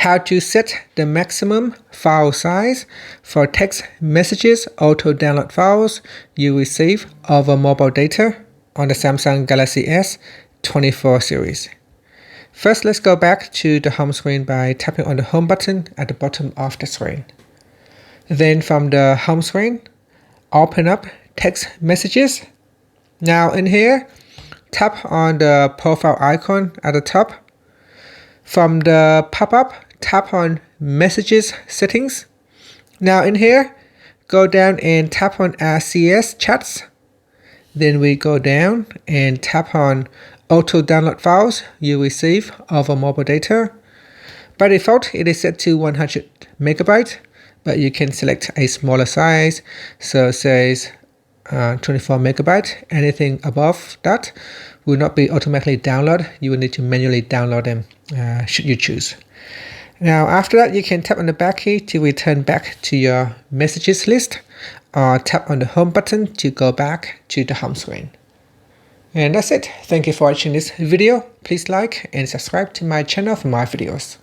how to set the maximum file size for text messages auto download files you receive over mobile data on the Samsung Galaxy S24 series. First, let's go back to the home screen by tapping on the home button at the bottom of the screen. Then from the home screen, open up text messages. Now in here, tap on the profile icon at the top. From the pop-up, tap on Messages Settings. Now in here, go down and tap on CS Chats. Then we go down and tap on Auto Download Files you receive over mobile data. By default, it is set to 100 megabyte, but you can select a smaller size. So it says 24 megabyte. Anything above that will not be automatically downloaded. You will need to manually download them should you choose. Now after that, you can tap on the back key to return back to your messages list, or tap on the home button to go back to the home screen. And that's it. Thank you for watching this video. Please like and subscribe to my channel for more videos.